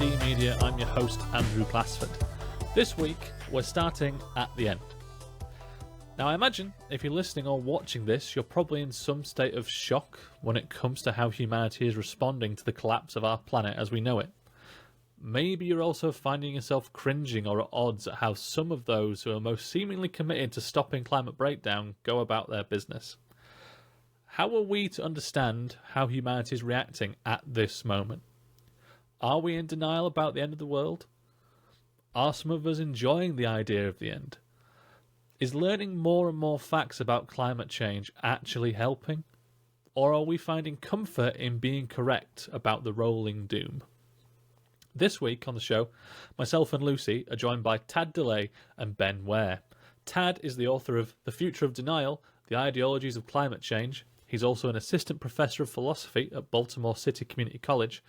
G&D Media. I'm your host, Andrew Glassford. This week, we're starting at the end. Now, I imagine if you're listening or watching this, you're probably in some state of shock when it comes to how humanity is responding to the collapse of our planet as we know it. Maybe you're also finding yourself cringing or at odds at how some of those who are most seemingly committed to stopping climate breakdown go about their business. How are we to understand how humanity is reacting at this moment? Are we in denial about the end of the world? Are some of us enjoying the idea of the end? Is learning more and more facts about climate change actually helping? Or are we finding comfort in being correct about the rolling doom? This week on the show, myself and Lucy are joined by Tad DeLay and Ben Ware. Tad is the author of The Future of Denial, The Ideologies of Climate Change. He's also an assistant professor of philosophy at Baltimore City Community College.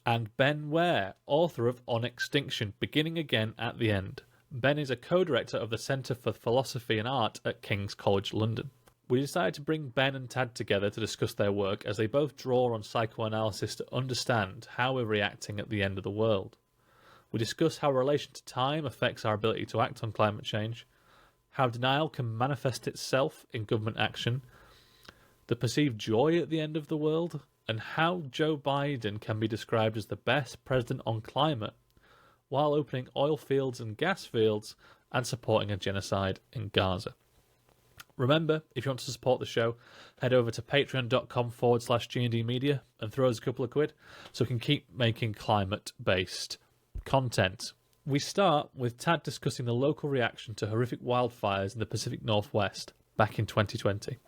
And Ben Ware, author of On Extinction, Beginning Again at the End. Ben is a co-director of the Centre for Philosophy and Art at King's College London. We decided to bring Ben and Tad together to discuss their work as they both draw on psychoanalysis to understand how we're reacting at the end of the world. We discuss how relation to time affects our ability to act on climate change, how denial can manifest itself in government action, the perceived joy at the end of the world, and how Joe Biden can be described as the best president on climate while opening oil fields and gas fields and supporting a genocide in Gaza. Remember, if you want to support the show, head over to patreon.com/G&D Media and throw us a couple of quid so we can keep making climate-based content. We start with Tad discussing the local reaction to horrific wildfires in the Pacific Northwest back in 2020.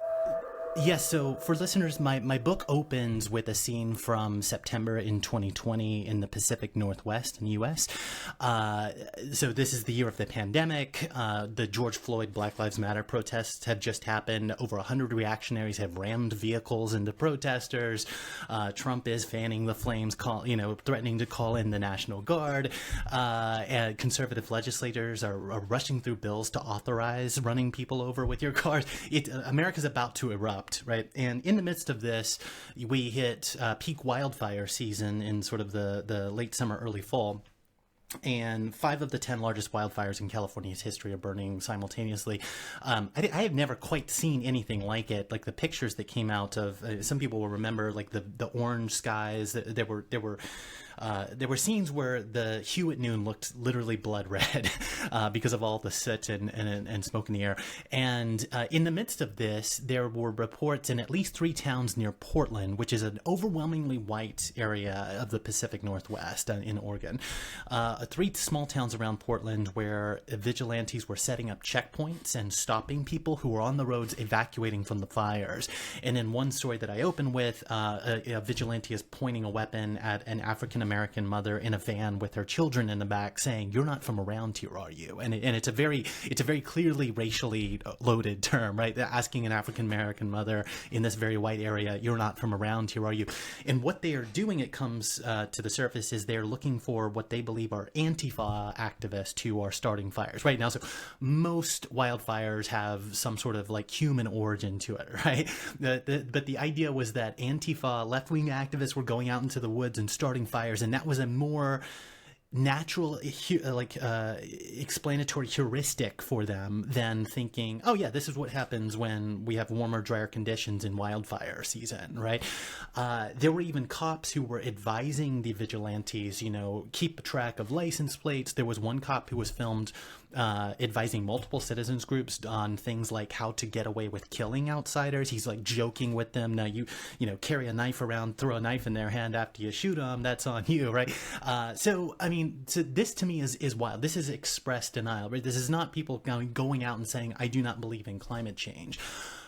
Yes, so for listeners, my book opens with a scene from September in 2020 in the Pacific Northwest in the U.S. So this is the year of the pandemic. The George Floyd Black Lives Matter protests have just happened. Over 100 reactionaries have rammed vehicles into protesters. Trump is fanning the flames, threatening to call in the National Guard. And conservative legislators are rushing through bills to authorize running people over with your cars. America's about to erupt. Right, and in the midst of this, we hit peak wildfire season in sort of the late summer, early fall. And 5 of the 10 largest wildfires in California's history are burning simultaneously. I have never quite seen anything like it. Like the pictures that came out of some people will remember, like the orange skies. There were scenes where the hue at noon looked literally blood red because of all the soot and smoke in the air. And in the midst of this, there were reports in at least 3 towns near Portland, which is an overwhelmingly white area of the Pacific Northwest in Oregon. 3 small towns around Portland where vigilantes were setting up checkpoints and stopping people who were on the roads evacuating from the fires. And in one story that I open with, a vigilante is pointing a weapon at an African-American mother in a van with her children in the back saying, "You're not from around here, are you?" And it's a very clearly racially loaded term, right? They're asking an African-American mother in this very white area, "You're not from around here, are you?" And what they are doing, it comes to the surface, is they're looking for what they believe are Antifa activists who are starting fires right now. So most wildfires have some sort of like human origin to it, right? But the idea was that Antifa left-wing activists were going out into the woods and starting fires, and that was a more natural, explanatory heuristic for them than thinking, oh yeah, this is what happens when we have warmer, drier conditions in wildfire season, right? There were even cops who were advising the vigilantes, keep track of license plates. There was one cop who was filmed advising multiple citizens groups on things like how to get away with killing outsiders. He's like joking with them. Now you carry a knife around, throw a knife in their hand after you shoot them. That's on you, right? So this to me is wild. This is express denial, right? This is not people going out and saying, "I do not believe in climate change."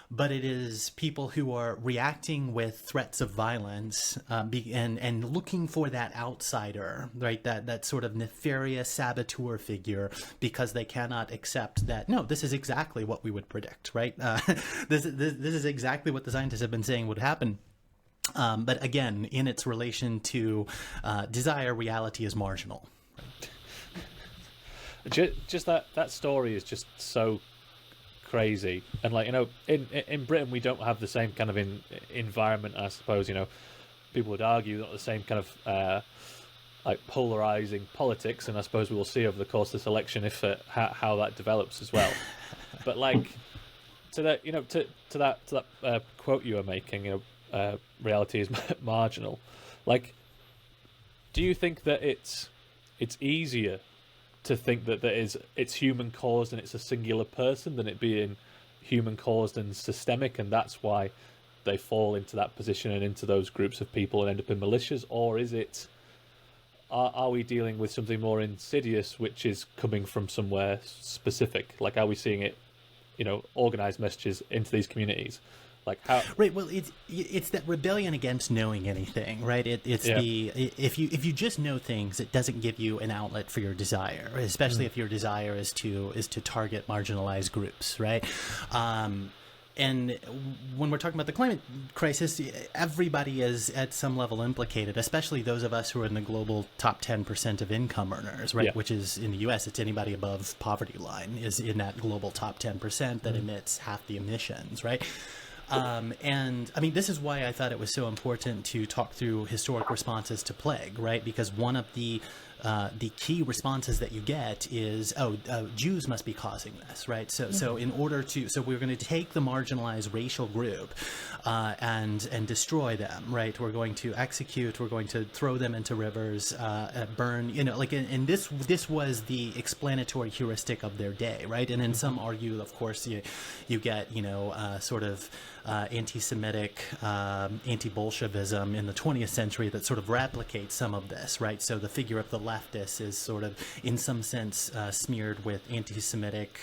But it is people who are reacting with threats of violence and looking for that outsider, right? That sort of nefarious saboteur figure, because they cannot accept that, no, this is exactly what we would predict, right? This is exactly what the scientists have been saying would happen. But again, in its relation to desire, reality is marginal. Just that story is just so crazy, and in Britain we don't have the same kind of environment. I suppose people would argue not the same kind of like polarizing politics, and I suppose we will see over the course of this election if how that develops as well. But like to that, to that quote you were making, reality is marginal. Like, do you think that it's easier to think that it's human caused and it's a singular person than it being human caused and systemic, and that's why they fall into that position and into those groups of people and end up in militias? Or is it, are we dealing with something more insidious which is coming from somewhere specific? Like, are we seeing it, organized messages into these communities? Like how? Right. Well, it's that rebellion against knowing anything, right? If you just know things, it doesn't give you an outlet for your desire, especially if your desire is to target marginalized groups, right? And when we're talking about the climate crisis, everybody is at some level implicated, especially those of us who are in the global top 10% of income earners, right? Which is, in the U.S., it's anybody above poverty line is in that global top 10% that emits half the emissions, right? And I mean, this is why I thought it was so important to talk through historic responses to plague, right? Because one of the key responses that you get is, Jews must be causing this, right? So in order to, we're going to take the marginalized racial group and destroy them, right? We're going to execute, we're going to throw them into rivers, burn, and this was the explanatory heuristic of their day, right? And then some argue, of course, you get, sort of anti-Semitic, anti-Bolshevism in the 20th century that sort of replicates some of this, right? So the figure of the leftist is sort of, in some sense, smeared with anti-Semitic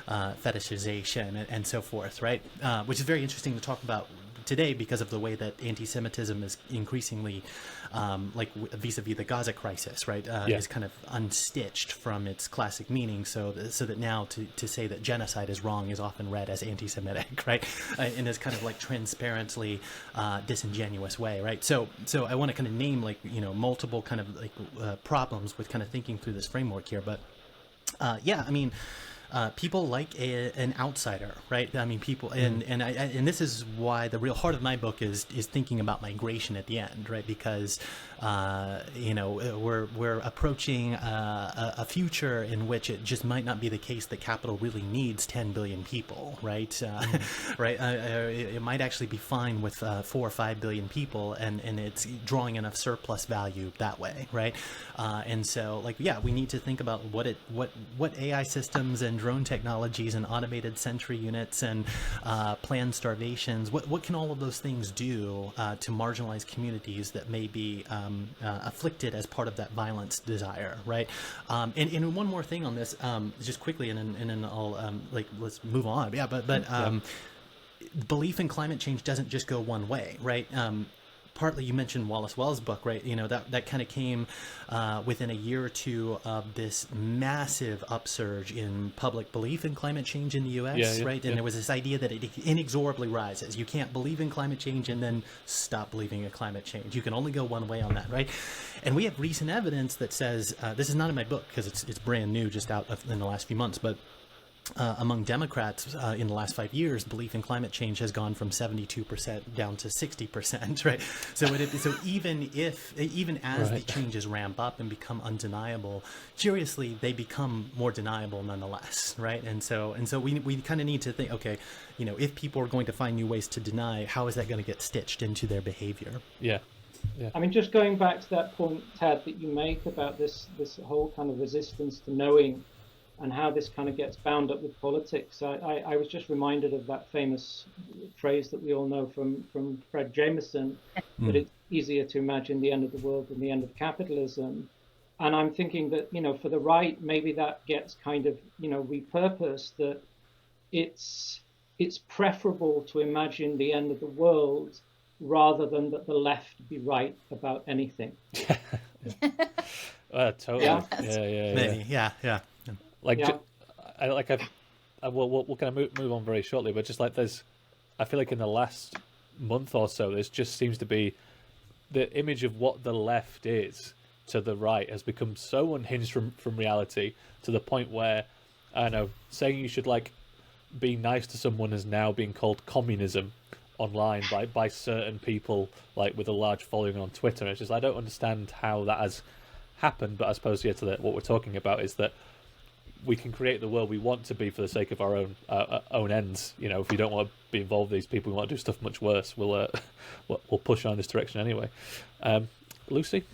fetishization and so forth, right? Which is very interesting to talk about today because of the way that anti-Semitism is increasingly, vis-a-vis the Gaza crisis, right, is kind of unstitched from its classic meaning, so that now to say that genocide is wrong is often read as anti-Semitic, right, in this kind of like transparently disingenuous way, right? So I want to kind of name multiple kind of problems with kind of thinking through this framework here, but I mean. People like an outsider, right? I mean, people, and this is why the real heart of my book is thinking about migration at the end, right? Because we're approaching a future in which it just might not be the case that capital really needs 10 billion people, right? Right? It might actually be fine with 4 or 5 billion people, and it's drawing enough surplus value that way, right? And so, we need to think about what AI systems and drone technologies and automated sentry units and planned starvations, what can all of those things do to marginalized communities that may be afflicted as part of that violence desire, right? And one more thing on this, just quickly, and then I'll let's move on. Belief in climate change doesn't just go one way, right? Partly you mentioned Wallace Wells' book, right? That kind of came within a year or two of this massive upsurge in public belief in climate change in the U.S., right? And there was this idea that it inexorably rises. You can't believe in climate change and then stop believing in climate change. You can only go one way on that, right? And we have recent evidence that says, this is not in my book because it's brand new, just out in the last few months, but among Democrats in the last 5 years, belief in climate change has gone from 72% down to 60%, right? So even as the changes ramp up and become undeniable, curiously they become more deniable nonetheless, right? And so we kind of need to think, okay, if people are going to find new ways to deny, how is that going to get stitched into their behavior? Yeah. I mean, just going back to that point, Tad, that you make about this whole kind of resistance to knowing, and how this kind of gets bound up with politics. I was just reminded of that famous phrase that we all know from Fred Jameson, that it's easier to imagine the end of the world than the end of capitalism. And I'm thinking that, for the right, maybe that gets kind of, repurposed, that it's preferable to imagine the end of the world rather than that the left be right about anything. Totally. Yeah. We'll kind of move on very shortly, but just I feel like in the last month or so, there just seems to be the image of what the left is to the right has become so unhinged from reality, to the point where, I don't know, saying you should be nice to someone is now being called communism online by certain people with a large following on Twitter. It's just, I don't understand how that has happen. But I suppose what we're talking about is that we can create the world we want to be for the sake of our own ends. If we don't want to be involved with these people, we want to do stuff much worse. We'll push on in this direction anyway. Lucy.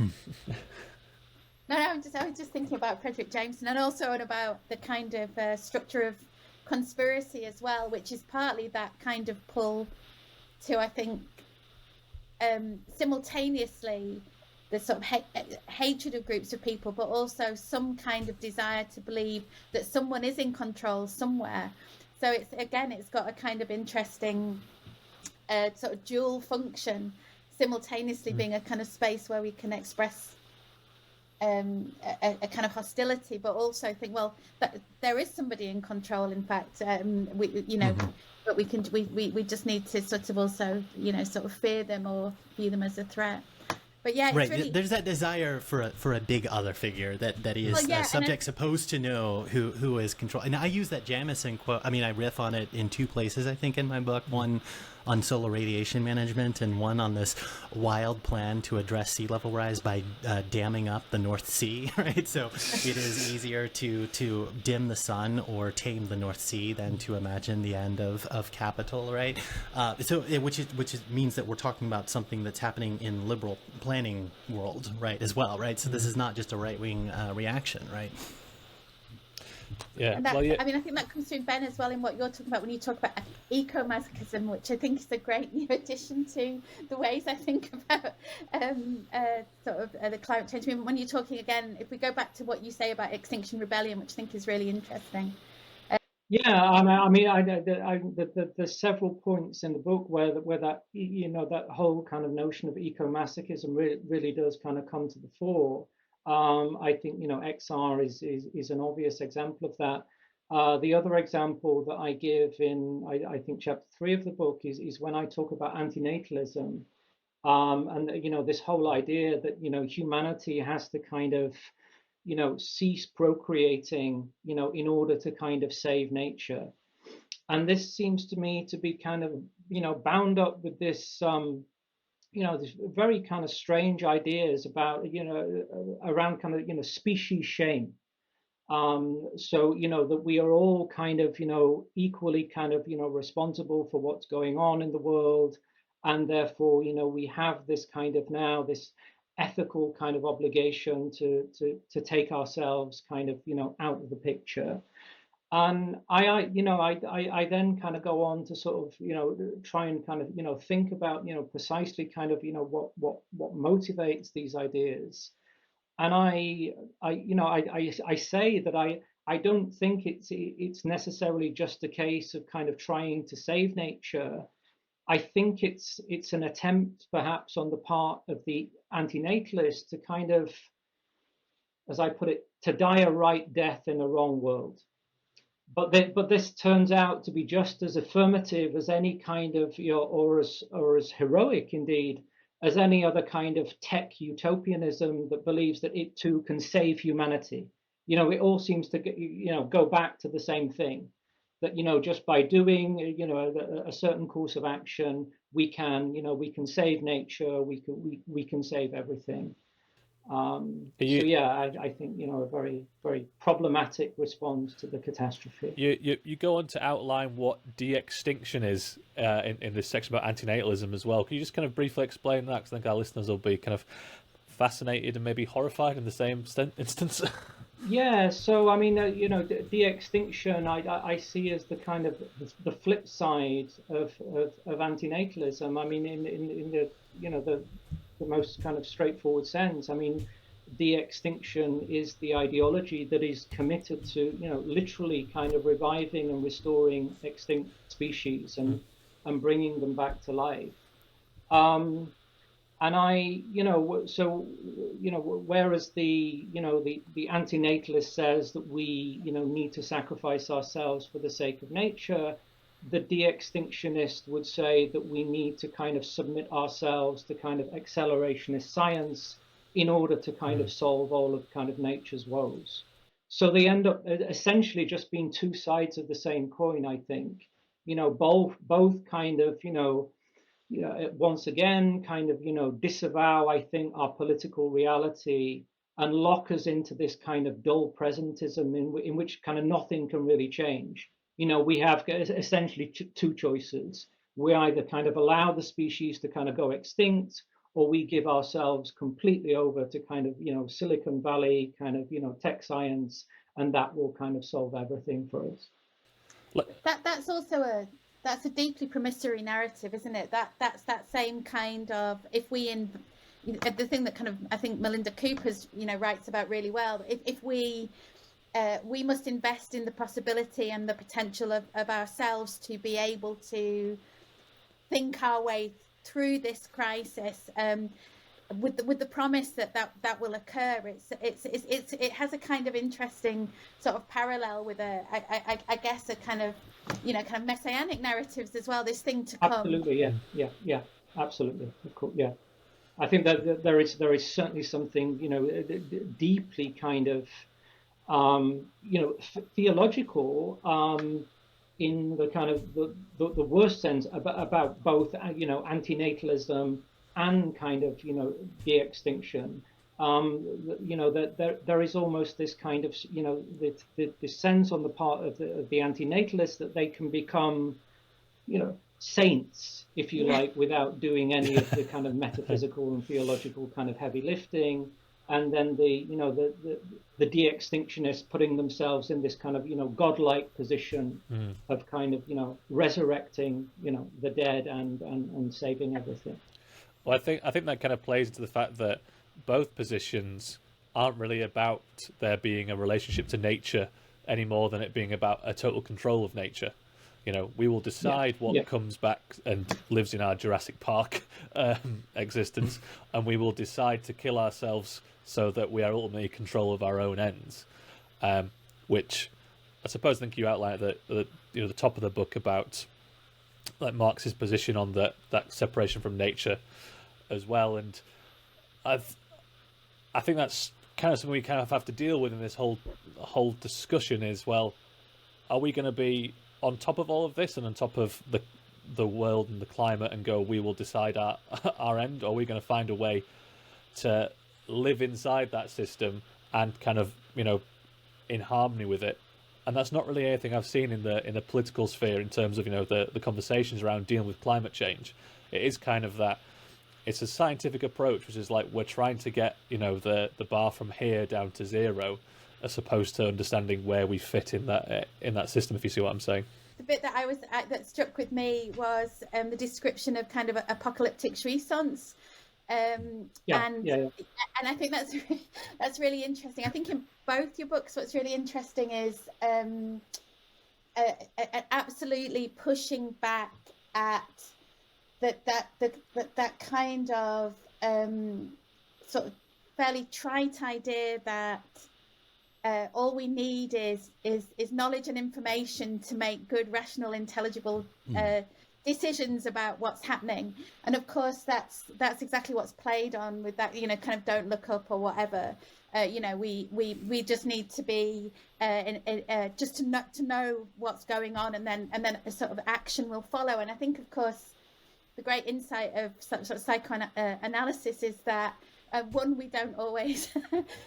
No, I was just thinking about Frederick Jameson, and also about the kind of structure of conspiracy as well, which is partly that kind of pull to, I think, simultaneously the sort of hatred of groups of people, but also some kind of desire to believe that someone is in control somewhere. So it's got a kind of interesting sort of dual function, simultaneously being a kind of space where we can express a kind of hostility, but also think, well, that there is somebody in control. In fact, but we just need to sort of also, sort of fear them or view them as a threat. But yeah, right. Really... There's that desire for a big other figure that is subject supposed to know who is control. And I use that Jamison quote. I mean, I riff on it in two places, I think, in my book. One on solar radiation management, and one on this wild plan to address sea level rise by damming up the North Sea. Right. So it is easier to dim the sun or tame the North Sea than to imagine the end of capital. Right. Which means that we're talking about something that's happening in liberal planning world, right, as well, right? So this is not just a right-wing reaction, right? Yeah. And that, I mean, I think that comes through, Ben, as well, in what you're talking about when you talk about eco-masochism, which I think is a great new addition to the ways I think about the climate change movement. When you're talking again, if we go back to what you say about Extinction Rebellion, which I think is really interesting. There's several points in the book where that that whole kind of notion of eco-masochism really does kind of come to the fore. I think XR is an obvious example of that. The other example that I give in I think chapter 3 of the book is when I talk about antinatalism, and this whole idea that humanity has to kind of cease procreating, in order to kind of save nature. And this seems to me to be kind of, bound up with this, this very kind of strange ideas about, around kind of, species shame. So, that we are all kind of, equally kind of, responsible for what's going on in the world. And therefore, we have this kind of now this ethical kind of obligation to take ourselves kind of out of the picture. And I then kind of go on to sort of try and kind of think about precisely kind of what motivates these ideas. And I say that I don't think it's necessarily just a case of kind of trying to save nature. I think it's an attempt, perhaps, on the part of the antinatalist to kind of, as I put it, to die a right death in a wrong world. But this turns out to be just as affirmative as any kind of, or as heroic indeed as any other kind of tech utopianism that believes that it too can save humanity. It all seems to go back to the same thing. That just by doing a certain course of action, we can save nature, we can save everything. I think a very, very problematic response to the catastrophe. You go on to outline what de-extinction is in this section about antinatalism as well. Can you just kind of briefly explain that? Because I think our listeners will be kind of fascinated and maybe horrified in the same instance. Yeah, so I mean, de-extinction I see as the kind of the flip side of antinatalism. I mean, in the the most kind of straightforward sense. I mean, de-extinction is the ideology that is committed to literally kind of reviving and restoring extinct species and bringing them back to life. And whereas the antinatalist says that we, need to sacrifice ourselves for the sake of nature, the de-extinctionist would say that we need to kind of submit ourselves to kind of accelerationist science in order to kind of solve all of kind of nature's woes. So they end up essentially just being two sides of the same coin, I think. Both kind of, once again, kind of, disavow, I think, our political reality and lock us into this kind of dull presentism in which kind of nothing can really change. We have essentially two choices. We either kind of allow the species to kind of go extinct, or we give ourselves completely over to kind of, Silicon Valley kind of, tech science, and that will kind of solve everything for us. That's also a deeply promissory narrative, isn't it? That's that same kind of, if we the thing that kind of, I think Melinda Cooper's writes about really well. If we must invest in the possibility and the potential of ourselves to be able to think our way through this crisis, with the promise that will occur. It has a kind of interesting sort of parallel with I guess a kind of kind of messianic narratives as well. This thing to come. Absolutely, yeah, absolutely, of course, yeah. I think that there is certainly something deeply kind of theological in the kind of the worst sense about both antinatalism and kind of de-extinction. That there is almost this kind of the sense on the part of the antinatalists that they can become saints, if you like, without doing any of the kind of metaphysical and theological kind of heavy lifting. And then the de-extinctionists putting themselves in this kind of godlike position of kind of resurrecting the dead and saving everything. Well, I think that kind of plays into the fact that both positions aren't really about there being a relationship to nature any more than it being about a total control of nature. We will decide what comes back and lives in our Jurassic Park existence, and we will decide to kill ourselves so that we are ultimately in control of our own ends. Which I think you outlined at the top of the book about like Marx's position on that separation from nature as well, and I think that's kind of something we kind of have to deal with in this whole discussion. Is, well, are we going to be on top of all of this and on top of the world and the climate and go, we will decide our end, or are we going to find a way to live inside that system and kind of in harmony with it? And that's not really anything I've seen in the political sphere in terms of the conversations around dealing with climate change. It is kind of that it's a scientific approach, which is like we're trying to get the bar from here down to zero, as opposed to understanding where we fit in that system. If you see what I'm saying. The bit that struck with me was the description of kind of apocalyptic jouissance, and I think that's really interesting. I think in both your books, what's really interesting is absolutely pushing back at that kind of sort of fairly trite idea that all we need is knowledge and information to make good, rational, intelligible decisions about what's happening. And of course, that's exactly what's played on with that, kind of don't look up or whatever. We just need to be just to know what's going on, and then a sort of action will follow. And I think, of course, the great insight of sort of psychoanalysis is that one, we don't always,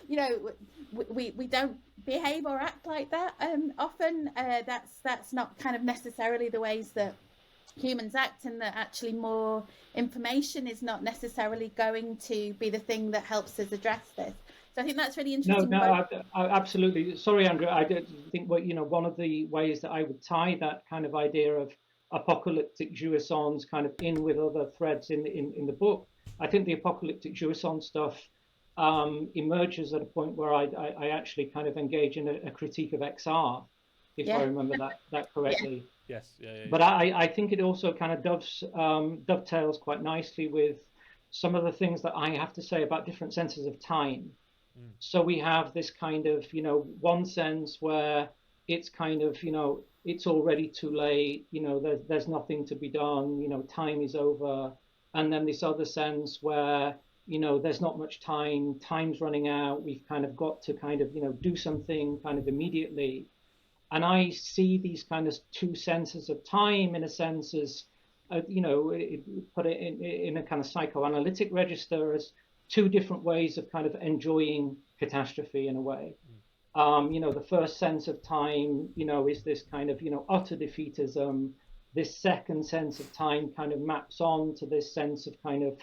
we don't behave or act like that. Often that's not kind of necessarily the ways that humans act, and that actually more information is not necessarily going to be the thing that helps us address this. So I think that's really interesting. No, absolutely. Sorry, Andrew. I think one of the ways that I would tie that kind of idea of apocalyptic jouissance kind of in with other threads in the book. I think the apocalyptic jouissance stuff emerges at a point where I actually kind of engage in a critique of XR, if I remember that correctly. Yes. Yeah. But I think it also kind of dovetails quite nicely with some of the things that I have to say about different senses of time. So we have this kind of, one sense where it's kind of, it's already too late, there's nothing to be done, time is over. And then this other sense where, there's not much time, time's running out, we've kind of got to kind of, do something kind of immediately. And I see these kind of two senses of time in a sense as, put it in a kind of psychoanalytic register as two different ways of kind of enjoying catastrophe in a way. The first sense of time, is this kind of, utter defeatism. This second sense of time kind of maps on to this sense of kind of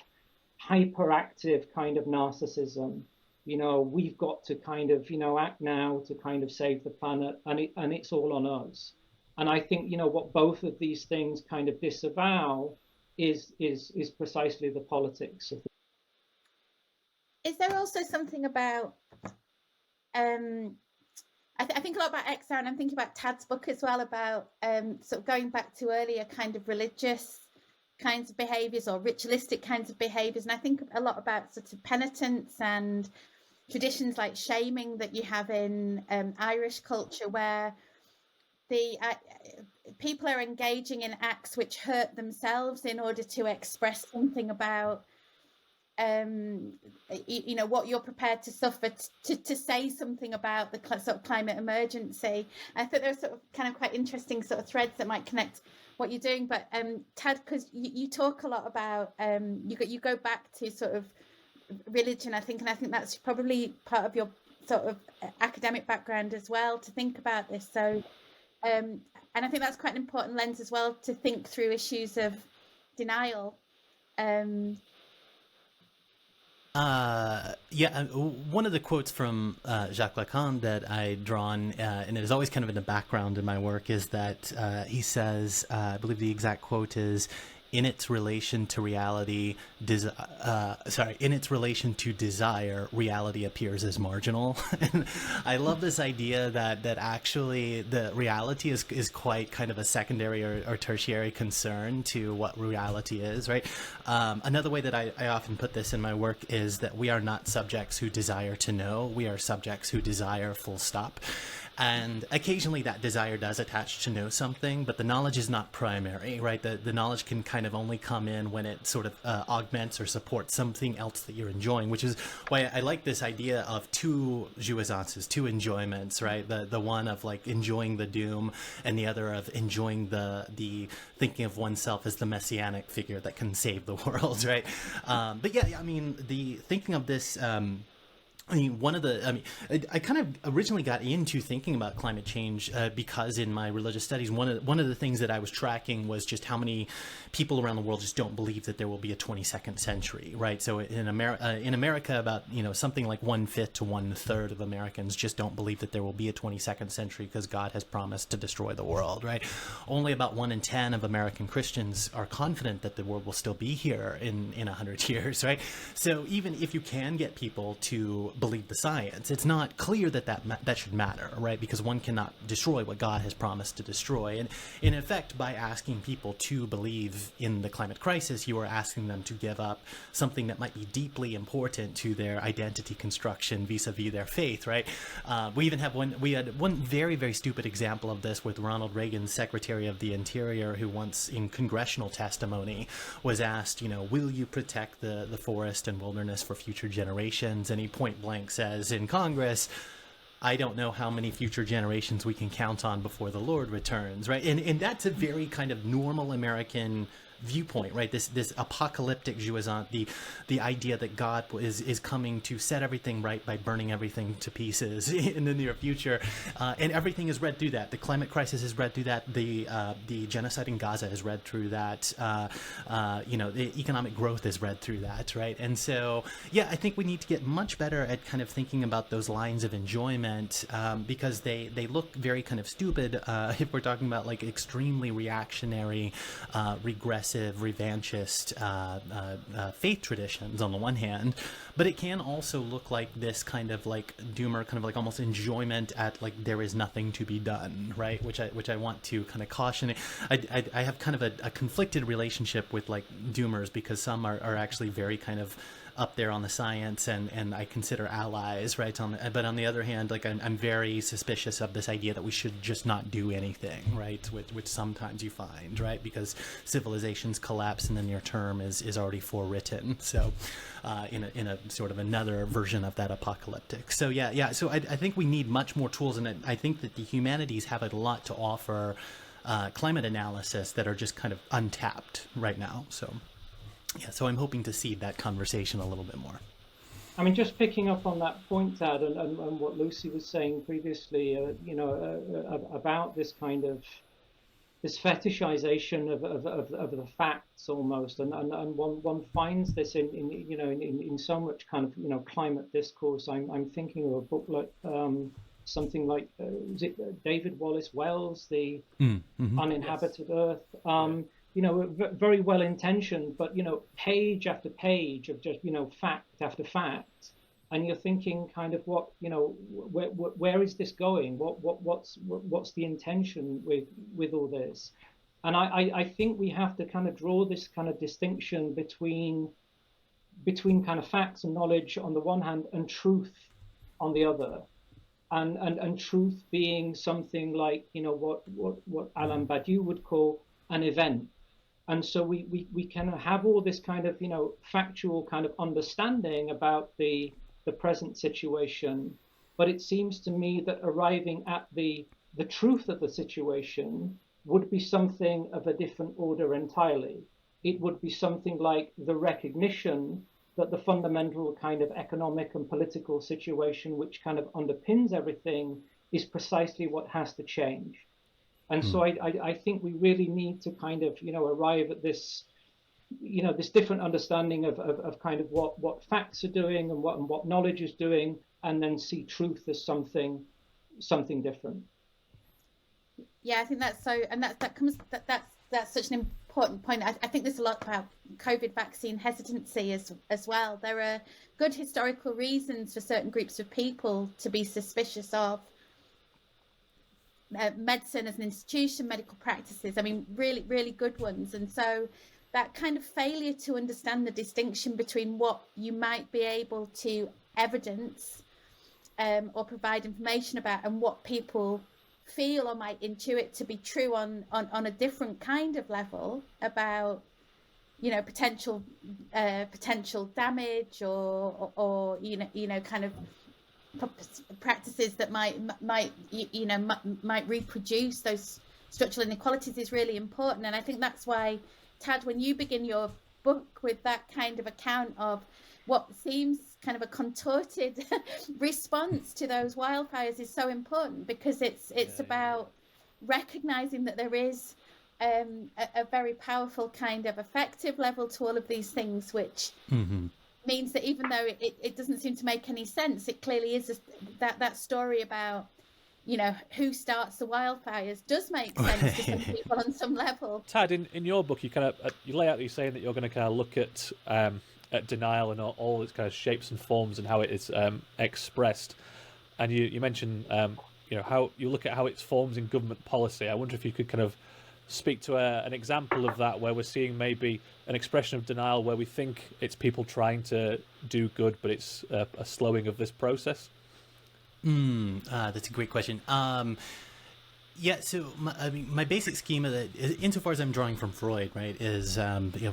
hyperactive kind of narcissism. We've got to kind of, act now to kind of save the planet, and it's all on us. And I think, what both of these things kind of disavow is precisely the politics of. Is there also something about I think a lot about XR, and I'm thinking about Tad's book as well, about sort of going back to earlier kind of religious kinds of behaviours or ritualistic kinds of behaviours. And I think a lot about sort of penitence and traditions like shaming that you have in Irish culture, where the people are engaging in acts which hurt themselves in order to express something about what you're prepared to suffer to say something about the sort of climate emergency. I think there's sort of kind of quite interesting sort of threads that might connect what you're doing. But Tad, because you talk a lot about you go back to sort of religion, I think, and I think that's probably part of your sort of academic background as well, to think about this. So and I think that's quite an important lens as well, to think through issues of denial. One of the quotes from Jacques Lacan that I drawn, and it is always kind of in the background in my work, is that he says, I believe the exact quote is, in its relation to reality, in its relation to desire, reality appears as marginal. And I love this idea that actually the reality is quite kind of a secondary or tertiary concern to what reality is, right? Another way that I often put this in my work is that we are not subjects who desire to know, we are subjects who desire, full stop. And occasionally that desire does attach to know something, but the knowledge is not primary, right? The knowledge can kind of only come in when it sort of augments or supports something else that you're enjoying, which is why I like this idea of two jouissances, two enjoyments, right? The one of like enjoying the doom, and the other of enjoying the thinking of oneself as the messianic figure that can save the world, right? But yeah, I mean, the thinking of this... I kind of originally got into thinking about climate change because in my religious studies, one of the things that I was tracking was just how many people around the world just don't believe that there will be a 22nd century, right? So in America, about something like 1/5 to 1/3 of Americans just don't believe that there will be a 22nd century because God has promised to destroy the world, right? Only about 1 in 10 of American Christians are confident that the world will still be here in 100 years, right? So even if you can get people to believe the science, it's not clear that should matter, right? Because one cannot destroy what God has promised to destroy. And in effect, by asking people to believe in the climate crisis, you are asking them to give up something that might be deeply important to their identity construction vis-a-vis their faith, right? We had one very, very stupid example of this with Ronald Reagan's Secretary of the Interior, who once in congressional testimony was asked, will you protect the forest and wilderness for future generations? And he point blank says in Congress, I don't know how many future generations we can count on before the Lord returns, right? And that's a very kind of normal American viewpoint, right? This apocalyptic jouissance, the idea that God is coming to set everything right by burning everything to pieces in the near future, and everything is read through that. The climate crisis is read through that. The genocide in Gaza is read through that. The economic growth is read through that, right? And so, yeah, I think we need to get much better at kind of thinking about those lines of enjoyment, because they look very kind of stupid if we're talking about like extremely reactionary, regressive, revanchist faith traditions on the one hand, but it can also look like this kind of like doomer, kind of like almost enjoyment at like there is nothing to be done, right? Which I want to kind of caution. I have kind of a conflicted relationship with like doomers, because some are actually very kind of up there on the science and I consider allies, right? But on the other hand, like I'm very suspicious of this idea that we should just not do anything, right? Which sometimes you find, right? Because civilizations collapse in the near term is already forewritten. So in a sort of another version of that apocalyptic. So yeah. So I think we need much more tools, and I think that the humanities have a lot to offer climate analysis that are just kind of untapped right now. So. Yeah, so I'm hoping to see that conversation a little bit more. I mean, just picking up on that point, Tad, and what Lucy was saying previously, about this kind of this fetishization of the facts almost, and one finds this in so much kind of climate discourse. I'm thinking of a book like something like is it David Wallace Wells, The Uninhabited Earth. Very well intentioned, but page after page of just fact after fact, and you're thinking kind of what where is this going? What's the intention with all this? And I think we have to kind of draw this kind of distinction between kind of facts and knowledge on the one hand and truth on the other, and truth being something like what Alain Badiou would call an event. And so we can have all this kind of factual kind of understanding about the present situation, but it seems to me that arriving at the truth of the situation would be something of a different order entirely. It would be something like the recognition that the fundamental kind of economic and political situation which kind of underpins everything is precisely what has to change. And so I think we really need to kind of arrive at this this different understanding of kind of what facts are doing and what knowledge is doing, and then see truth as something different. Yeah, I think that's so, and that's such an important point. I think there's a lot about COVID vaccine hesitancy as well. There are good historical reasons for certain groups of people to be suspicious of medicine as an institution, medical practices. I mean, really, really good ones. And so that kind of failure to understand the distinction between what you might be able to evidence or provide information about and what people feel or might intuit to be true on a different kind of level about potential damage or kind of practices that might reproduce those structural inequalities is really important. And I think that's why, Tad, when you begin your book with that kind of account of what seems kind of a contorted response to those wildfires is so important, because it's about recognizing that there is a very powerful kind of effective level to all of these things, which means that even though it doesn't seem to make any sense, it clearly is that story about who starts the wildfires does make sense to some people on some level. Tad, in your book, you kind of you lay out, you're saying that you're going to kind of look at denial and all its kind of shapes and forms and how it is expressed, and you mentioned how you look at how it forms in government policy. I wonder if you could kind of speak to an example of that, where we're seeing maybe an expression of denial where we think it's people trying to do good, but it's a slowing of this process. That's a great question. So my basic schema, that insofar as I'm drawing from Freud, right, is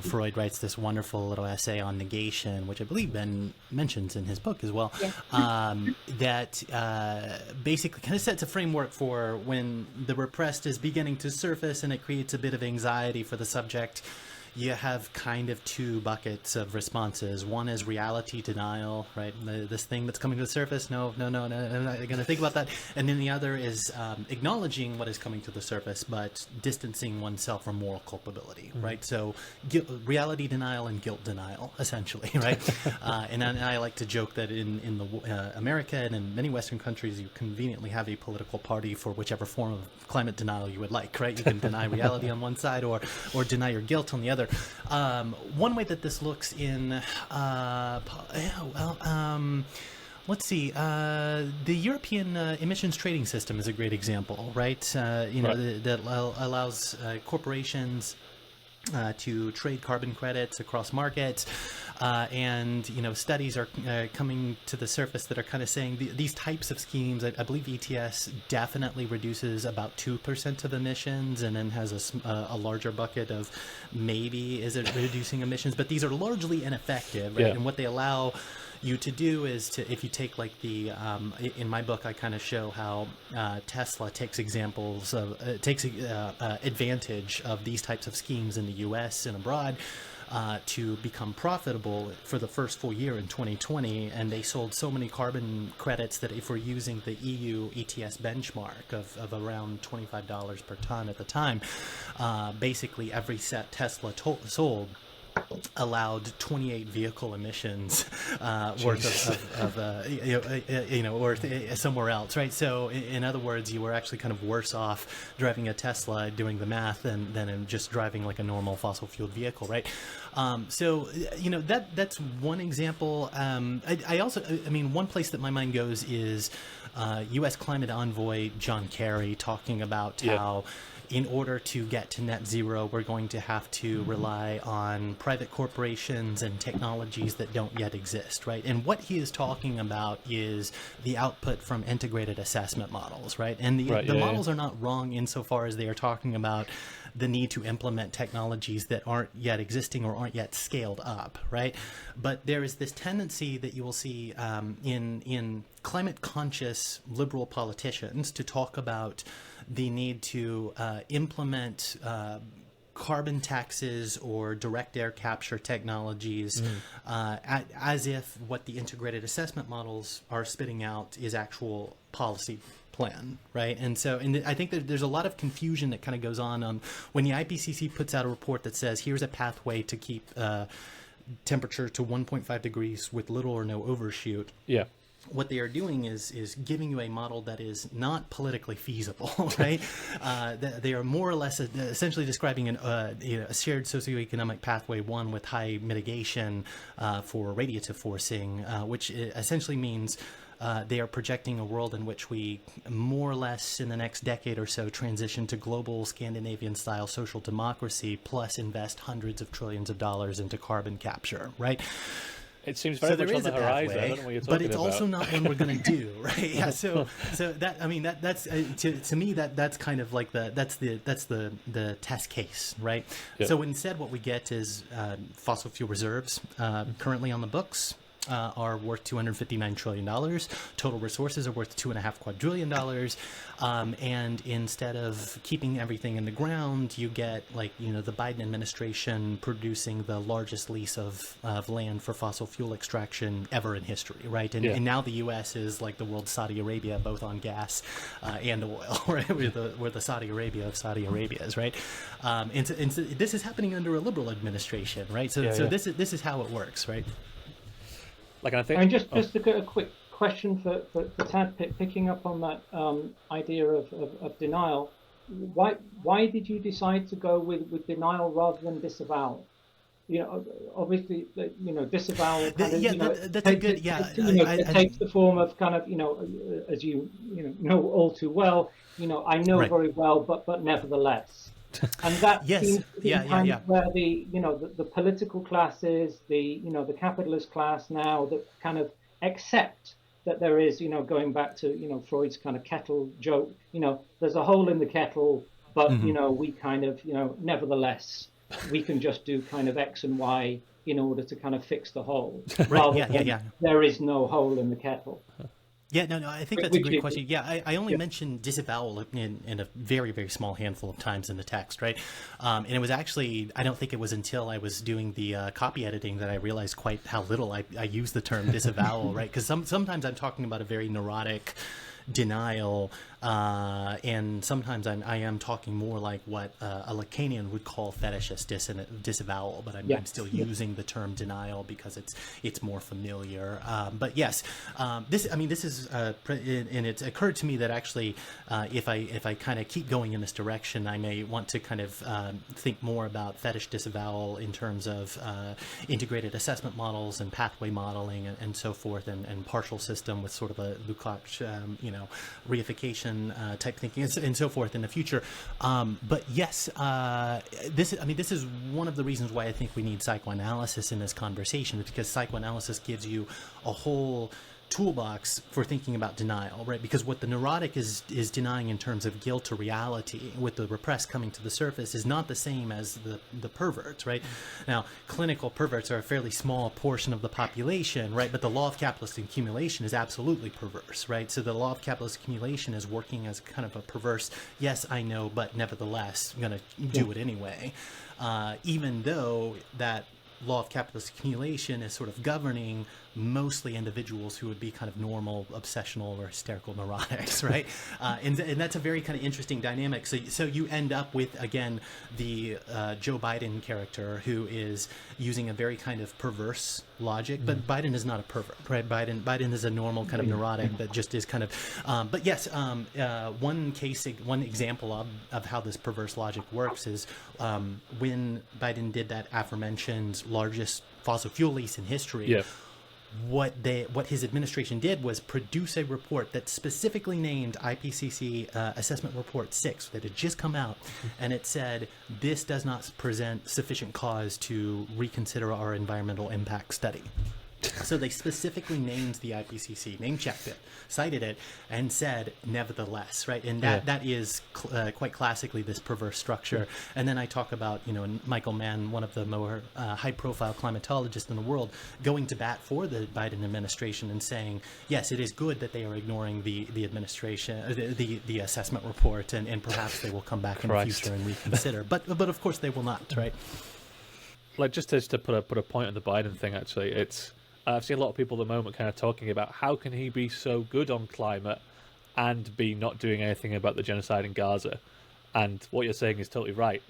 Freud writes this wonderful little essay on negation, which I believe Ben mentions in his book as well. Yeah. That basically kind of sets a framework for when the repressed is beginning to surface, and it creates a bit of anxiety for the subject. You have kind of two buckets of responses. One is reality denial, right? This thing that's coming to the surface. No, I'm not going to think about that. And then the other is acknowledging what is coming to the surface, but distancing oneself from moral culpability, right? So reality denial and guilt denial, essentially, right? And I like to joke that in America and in many Western countries, you conveniently have a political party for whichever form of climate denial you would like, right? You can deny reality on one side or deny your guilt on the other. One way that this looks in, let's see, the European emissions trading system is a great example, right? That allows corporations to trade carbon credits across markets, and studies are coming to the surface that are kind of saying these types of schemes. I believe ETS definitely reduces about 2% of emissions, and then has a larger bucket of maybe is it reducing emissions, but these are largely ineffective, right? Yeah. And what they allow you to do is to, if you take like the in my book, I kind of show how Tesla takes advantage of these types of schemes in the US and abroad, to become profitable for the first full year in 2020, and they sold so many carbon credits that if we're using the EU ETS benchmark of around $25 per ton at the time, basically every set Tesla sold allowed 28 vehicle emissions worth of worth somewhere else, right? So in other words, you were actually kind of worse off driving a Tesla, doing the math, than in just driving like a normal fossil fueled vehicle, right? So that's one example. I also, one place that my mind goes is U.S. climate envoy John Kerry talking about how in order to get to net zero, we're going to have to rely on private corporations and technologies that don't yet exist, right? And what he is talking about is the output from integrated assessment models, right? And the models are not wrong insofar as they are talking about the need to implement technologies that aren't yet existing or aren't yet scaled up, right? But there is this tendency that you will see in climate conscious liberal politicians to talk about the need to implement carbon taxes or direct air capture technologies as if what the integrated assessment models are spitting out is actual policy plan, right? And so I think that there's a lot of confusion that kind of goes on when the IPCC puts out a report that says here's a pathway to keep temperature to 1.5 degrees with little or no overshoot. Yeah. What they are doing is giving you a model that is not politically feasible, right? They are more or less essentially describing a shared socioeconomic pathway, one with high mitigation for radiative forcing, which essentially means they are projecting a world in which we more or less in the next decade or so transition to global Scandinavian-style social democracy, plus invest hundreds of trillions of dollars into carbon capture, right? It seems very much on the horizon. I don't know what you're talking but it's about. Also not one we're going to do, right? Yeah. So that's to me that's kind of like the test case, right? Yeah. So instead, what we get is fossil fuel reserves currently on the books are worth $259 trillion. Total resources are worth $2.5 quadrillion. And instead of keeping everything in the ground, you get the Biden administration producing the largest lease of land for fossil fuel extraction ever in history, right? And now the U.S. is like the world's Saudi Arabia, both on gas and oil, right? We're the Saudi Arabia of Saudi Arabias, right? And so this is happening under a liberal administration, right? So this is how it works, right? Just to get a quick question for Tad, picking up on that idea of denial. Why did you decide to go with denial rather than disavowal? Obviously, disavowal. That's a good. It takes the form of kind of as you know all too well. I know very well, but nevertheless. And that seems to be where the political classes, the capitalist class now that kind of accept that there is, going back to, Freud's kind of kettle joke, there's a hole in the kettle, but, we kind of, nevertheless, we can just do kind of X and Y in order to kind of fix the hole. There is no hole in the kettle. Yeah, no, I think that's a great question. Yeah, I only mentioned disavowal in a very, very small handful of times in the text, right? And it was actually, I don't think it was until I was doing the copy editing that I realized quite how little I use the term disavowal, right? Because sometimes I'm talking about a very neurotic denial, and sometimes I am talking more like what a Lacanian would call fetishist disavowal, but I'm still using the term denial because it's more familiar. But yes, this is and it's occurred to me that actually if I kind of keep going in this direction, I may want to kind of think more about fetish disavowal in terms of integrated assessment models and pathway modeling and so forth, and partial system with sort of a Lukács reification type thinking and so forth in the future. But yes, this is one of the reasons why I think we need psychoanalysis in this conversation, because psychoanalysis gives you a whole toolbox for thinking about denial, right? Because what the neurotic is denying in terms of guilt or reality, with the repressed coming to the surface, is not the same as the perverts, right? Now, clinical perverts are a fairly small portion of the population, right? But the law of capitalist accumulation is absolutely perverse, right? So the law of capitalist accumulation is working as kind of a perverse, yes, I know, but nevertheless, I'm going to do it anyway. Even though that law of capitalist accumulation is sort of governing mostly individuals who would be kind of normal, obsessional, or hysterical neurotics, right? And that's a very kind of interesting dynamic. So you end up with, again, the Joe Biden character who is using a very kind of perverse logic, but Biden is not a pervert, right? Biden is a normal kind of neurotic that just is kind of, but yes, one example of how this perverse logic works is when Biden did that aforementioned largest fossil fuel lease in history. Yeah. What his administration did was produce a report that specifically named IPCC Assessment Report 6 that had just come out, and it said this does not present sufficient cause to reconsider our environmental impact study. So they specifically named the IPCC, name-checked it, cited it, and said, nevertheless, right? And that is quite classically this perverse structure. And then I talk about, Michael Mann, one of the more high-profile climatologists in the world, going to bat for the Biden administration and saying, yes, it is good that they are ignoring the administration, the assessment report, and perhaps they will come back in the future and reconsider. But of course they will not, right? Like, just to put a point on the Biden thing, actually, it's... I've seen a lot of people at the moment kind of talking about how can he be so good on climate and be not doing anything about the genocide in Gaza. And what you're saying is totally right.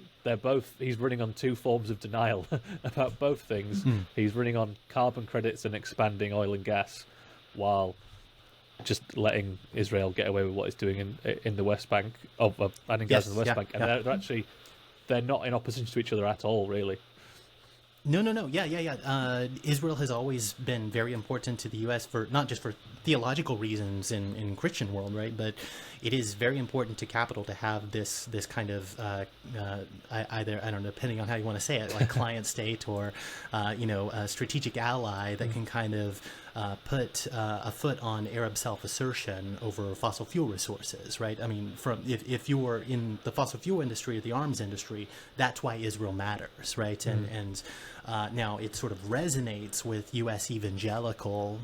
He's running on two forms of denial about both things. He's running on carbon credits and expanding oil and gas while just letting Israel get away with what it's doing in the West Bank and in Gaza and the West Bank. And they're not in opposition to each other at all, really. No. Yeah. Israel has always been very important to the U.S. for not just for theological reasons in Christian world, right? But it is very important to capital to have this kind of either, I don't know, depending on how you want to say it, like client state or a strategic ally that can kind of put a foot on Arab self-assertion over fossil fuel resources, right? I mean, if you were in the fossil fuel industry or the arms industry, that's why Israel matters, right? And now it sort of resonates with U.S. evangelical,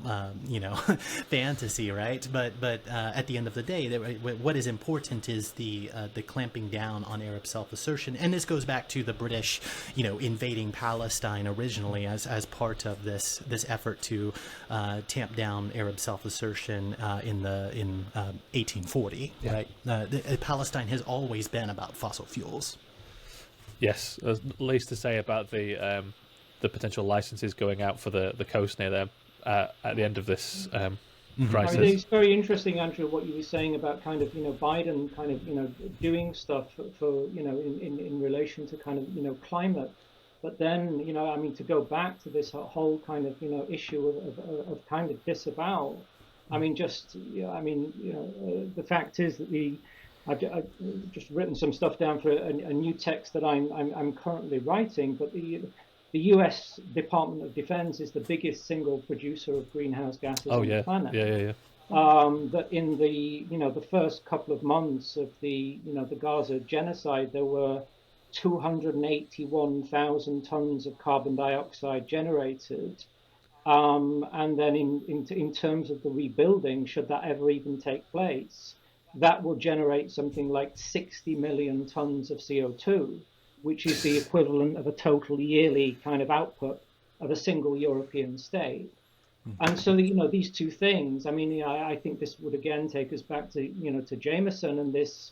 fantasy, right? But at the end of the day, what is important is the clamping down on Arab self-assertion, and this goes back to the British, invading Palestine originally as part of this effort to tamp down Arab self-assertion in 1840, right? Palestine has always been about fossil fuels. Yes, there's least to say about the potential licenses going out for the coast near them at the end of this crisis. I mean, it's very interesting, Andrew, what you were saying about kind of Biden kind of doing stuff for in relation to kind of climate. But then, I mean, to go back to this whole kind of, issue of kind of disavow, I mean, the fact is that I've just written some stuff down for a new text that I'm currently writing, but the U.S. Department of Defense is the biggest single producer of greenhouse gases on the planet. Yeah. That in the first couple of months of the Gaza genocide, there were 281,000 tons of carbon dioxide generated, and then in terms of the rebuilding, should that ever even take place, that will generate something like 60 million tons of CO2, which is the equivalent of a total yearly kind of output of a single European state. And so these two things, I mean, I think this would again take us back to to Jameson and this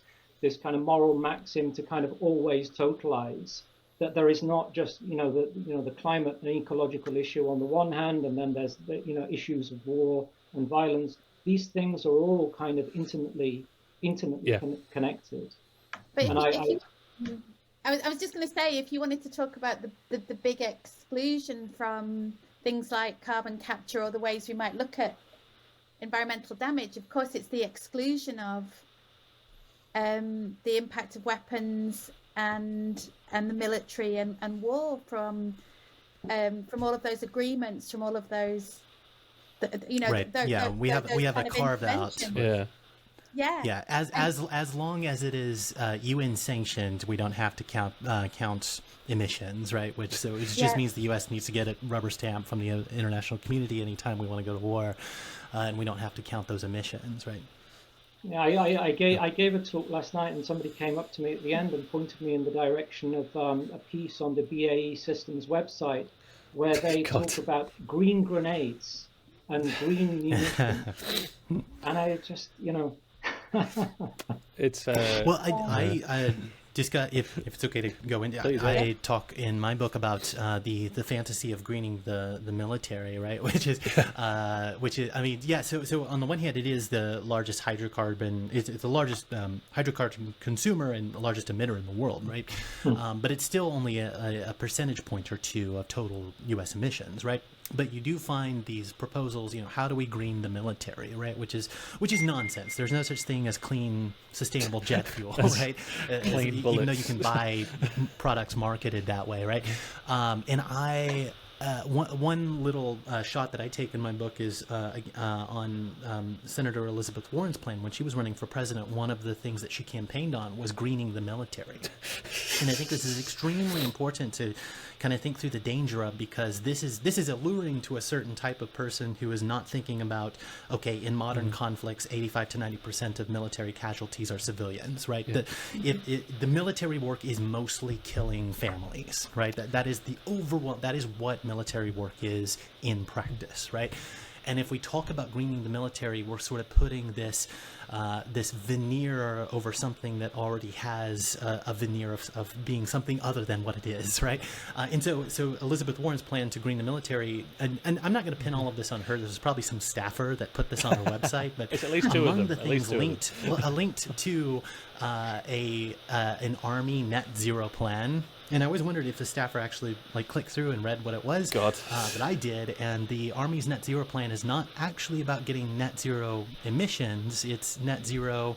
kind of moral maxim to kind of always totalize, that there is not just the climate and ecological issue on the one hand, and then there's the issues of war and violence. These things are all kind of intimately connected. But I was just going to say, if you wanted to talk about the big exclusion from things like carbon capture or the ways we might look at environmental damage, of course, it's the exclusion of the impact of weapons and the military and war from all of those agreements, from all of those, right? We have a carve out. Yeah. As long as it is UN sanctioned, we don't have to count emissions, right? Which just means the U.S. needs to get a rubber stamp from the international community anytime we want to go to war, and we don't have to count those emissions, right? Yeah, I gave a talk last night, and somebody came up to me at the end and pointed me in the direction of a piece on the BAE Systems website where they God. talk about green grenades and green munitions. And I just, It's Well, I just got, if it's okay to go into, Please, I talk in my book about the fantasy of greening the military, right? Which is, I mean, yeah. So on the one hand, it is the largest hydrocarbon. It's the largest hydrocarbon consumer and the largest emitter in the world, right? But it's still only a percentage point or two of total U.S. emissions, right? But you do find these proposals, how do we green the military, right? Which is nonsense. There's no such thing as clean, sustainable jet fuel, right? Clean bullets. Even though you can buy products marketed that way, right? And one little shot that I take in my book is on Senator Elizabeth Warren's plan. When she was running for president, one of the things that she campaigned on was greening the military. And I think this is extremely important to kind of think through the danger of, because this is alluring to a certain type of person who is not thinking about, okay, in modern conflicts, 85 to 90% of military casualties are civilians, right? Yeah. The military work is mostly killing families, right? That is the overall, that is what military work is in practice, right? And if we talk about greening the military, we're sort of putting this this veneer over something that already has a veneer of being something other than what it is, right? And so Elizabeth Warren's plan to green the military, and I'm not going to pin all of this on her. There's probably some staffer that put this on her website, but it's at least two of them. Among the things linked to an Army net zero plan. And I always wondered if the staffer actually clicked through and read what it was. God. But I did, and the Army's net zero plan is not actually about getting net zero emissions. It's net zero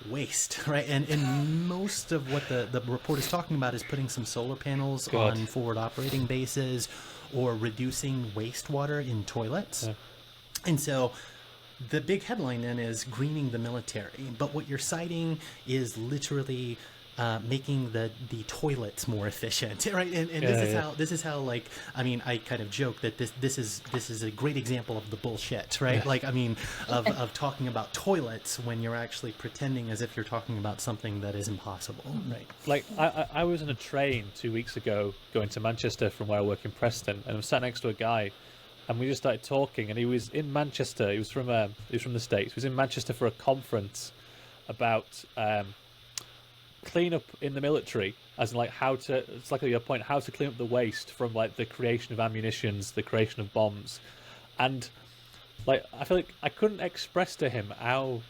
waste, right? And most of what the report is talking about is putting some solar panels on forward operating bases or reducing wastewater in toilets. Yeah. And so the big headline then is greening the military. But what you're citing is literally making the toilets more efficient, right? And this is how I mean, I kind of joke that this is a great example of the bullshit, right? Yeah. Of talking about toilets when you're actually pretending as if you're talking about something that is impossible, right? I was on a train 2 weeks ago going to Manchester from where I work in Preston, and I was sat next to a guy, and we just started talking, and he was in Manchester. He was from the States. He was in Manchester for a conference about clean up in the military, as in how to, it's like your point, how to clean up the waste from the creation of ammunitions, the creation of bombs. And I feel like I couldn't express to him how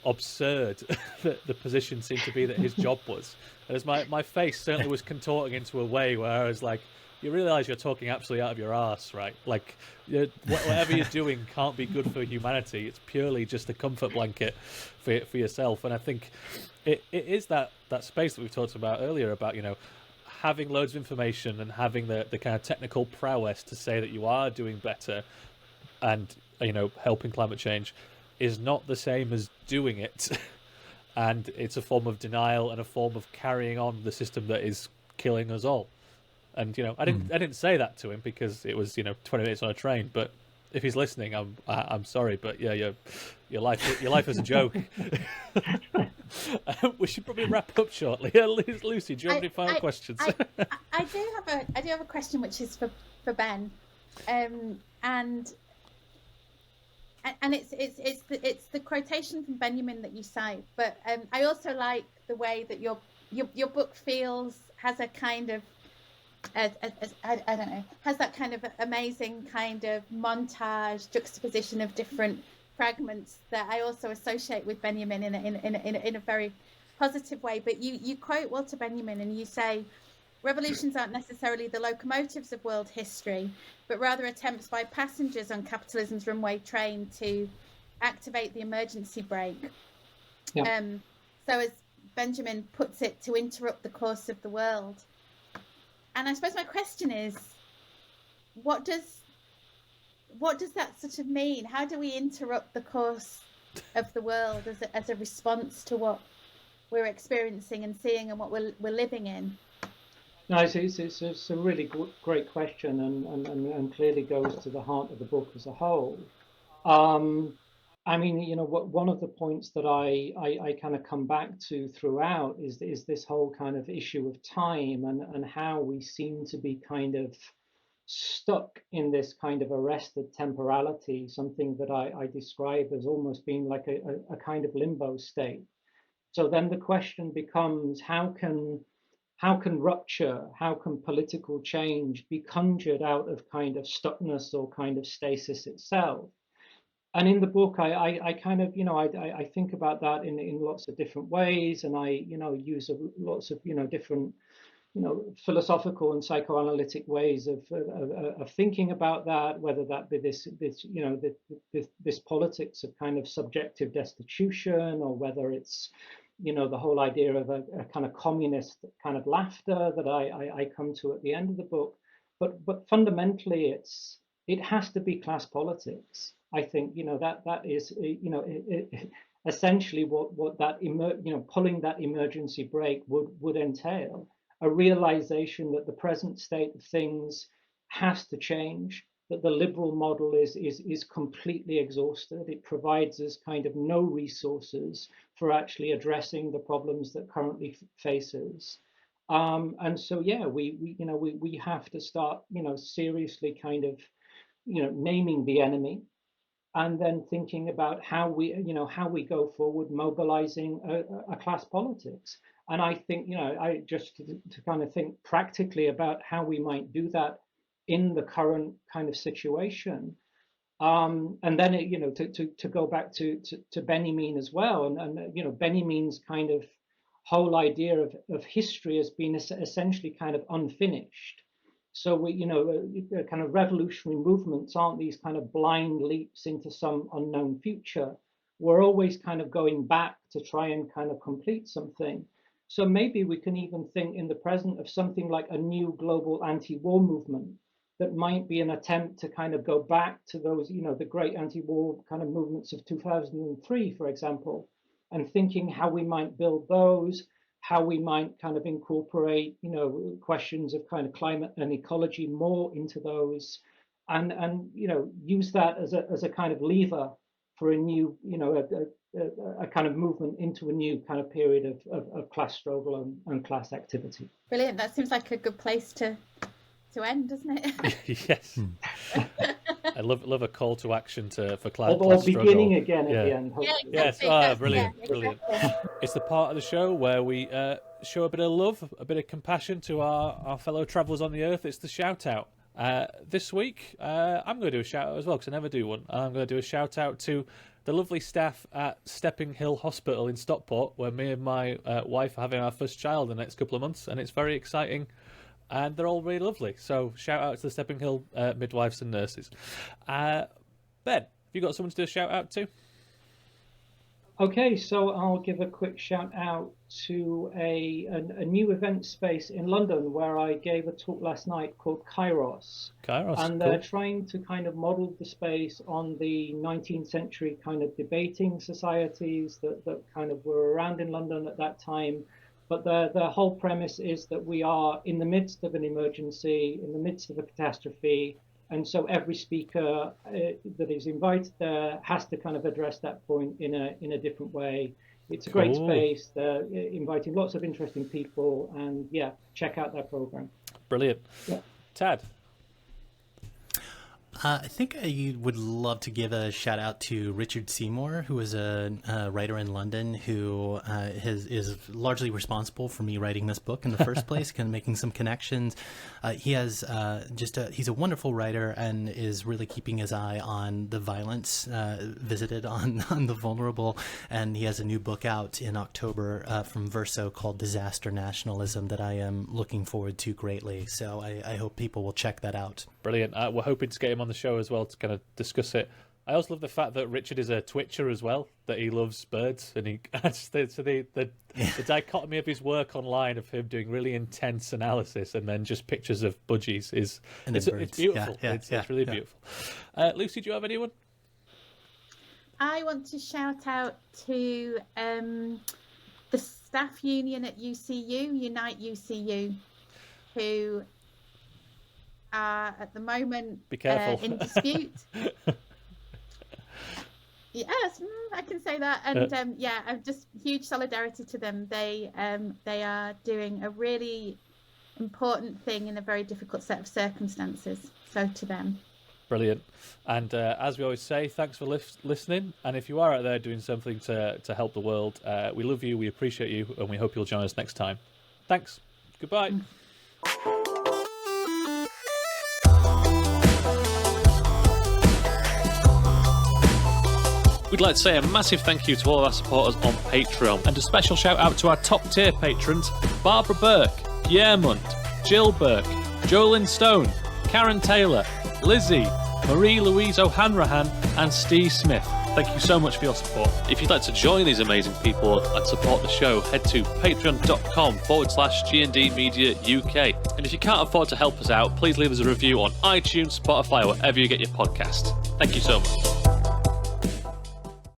absurd the position seemed to be that his job was. And as my face certainly was contorting into a way where I was like, you realise you're talking absolutely out of your arse, right? Whatever you're doing can't be good for humanity. It's purely just a comfort blanket for yourself. And I think it is that space that we've talked about earlier about, having loads of information and having the kind of technical prowess to say that you are doing better and, helping climate change is not the same as doing it. And it's a form of denial and a form of carrying on the system that is killing us all. And I didn't say that to him because it was 20 minutes on a train. But if he's listening, I'm sorry, but yeah, your life is a joke. We should probably wrap up shortly. Lucy, do you have any final questions? I do have a question which is for Ben, and it's the quotation from Benjamin that you cite. But I also like the way that your book has a kind of I don't know, has that kind of amazing kind of montage juxtaposition of different fragments that I also associate with Benjamin in a very positive way. But you quote Walter Benjamin and you say, revolutions aren't necessarily the locomotives of world history, but rather attempts by passengers on capitalism's runaway train to activate the emergency brake. Yeah. So as Benjamin puts it, to interrupt the course of the world. And I suppose my question is, what does that sort of mean? How do we interrupt the course of the world as a response to what we're experiencing and seeing and what we're living in? No, it's a really great question, and clearly goes to the heart of the book as a whole. I mean, one of the points that I kind of come back to throughout is this whole kind of issue of time and how we seem to be kind of stuck in this kind of arrested temporality, something that I describe as almost being like a kind of limbo state. So then the question becomes, how can rupture, how can political change be conjured out of kind of stuckness or kind of stasis itself? And in the book, I kind of, I think about that in lots of different ways, and I, use lots of, different, philosophical and psychoanalytic ways of thinking about that, whether that be this politics of kind of subjective destitution, or whether it's, the whole idea of a kind of communist kind of laughter that I come to at the end of the book. But fundamentally, it has to be class politics. I think that is essentially what that pulling that emergency brake would entail, a realization that the present state of things has to change, that the liberal model is completely exhausted. It provides us kind of no resources for actually addressing the problems that currently faces. And so, yeah, we have to start, seriously kind of, naming the enemy, and then thinking about how we go forward, mobilizing a class politics. And I think, I just to kind of think practically about how we might do that in the current kind of situation. And then, to go back to Benjamin as well, and Benjamin's kind of whole idea of history has been essentially kind of unfinished. So kind of revolutionary movements aren't these kind of blind leaps into some unknown future. We're always kind of going back to try and kind of complete something. So maybe we can even think in the present of something like a new global anti-war movement that might be an attempt to kind of go back to those, the great anti-war kind of movements of 2003, for example, and thinking how we might build those, how we might kind of incorporate, questions of kind of climate and ecology more into those, and use that as a kind of lever for a new, a kind of movement into a new kind of period of class struggle and class activity. Brilliant. That seems like a good place to end, doesn't it? Yes. I love a call to action for class or struggle. beginning again at the end. Yeah, exactly. Yes, brilliant. It's the part of the show where we show a bit of love, a bit of compassion to our fellow travellers on the earth. It's the shout out. This week, I'm going to do a shout out as well, because I never do one. I'm going to do a shout out to the lovely staff at Stepping Hill Hospital in Stockport, where me and my wife are having our first child in the next couple of months, and it's very exciting. And they're all really lovely. So shout out to the Stepping Hill midwives and nurses. Ben, have you got someone to do a shout out to? Okay, so I'll give a quick shout out to a new event space in London where I gave a talk last night called Kairos. And they're trying to kind of model the space on the 19th century kind of debating societies that kind of were around in London at that time. But the whole premise is that we are in the midst of an emergency, in the midst of a catastrophe. And so every speaker that is invited there has to kind of address that point in a different way. It's a great space. They're inviting lots of interesting people. And yeah, check out their program. Brilliant. Yeah. Tad? I think I would love to give a shout out to Richard Seymour, who is a writer in London who is largely responsible for me writing this book in the first place, kind of making some connections. He has he's a wonderful writer and is really keeping his eye on the violence visited on the vulnerable. And he has a new book out in October from Verso called Disaster Nationalism that I am looking forward to greatly. So I hope people will check that out. Brilliant. We're hoping to get him on the show as well to kind of discuss it. I also love the fact that Richard is a Twitcher as well, that he loves birds, and the dichotomy of his work online of him doing really intense analysis and then just pictures of budgies is it's beautiful. It's really beautiful. Lucy, do you have anyone? I want to shout out to the staff union at UCU, Unite UCU, who are at the moment be careful. in dispute. Yes, I can say that, and yeah, just huge solidarity to them. They are doing a really important thing in a very difficult set of circumstances. So to them. Brilliant. And as we always say, thanks for listening. And if you are out there doing something to help the world, we love you, we appreciate you, and we hope you'll join us next time. Thanks. Goodbye. We'd like to say a massive thank you to all of our supporters on Patreon, and a special shout out to our top tier patrons: Barbara Burke, Pierre Munt, Jill Burke, Jolyn Stone, Karen Taylor, Lizzie, Marie-Louise O'Hanrahan, and Steve Smith. Thank you so much for your support. If you'd like to join these amazing people and support the show, head to patreon.com/G&D Media UK. And if you can't afford to help us out, please leave us a review on iTunes, Spotify, or wherever you get your podcasts. Thank you so much.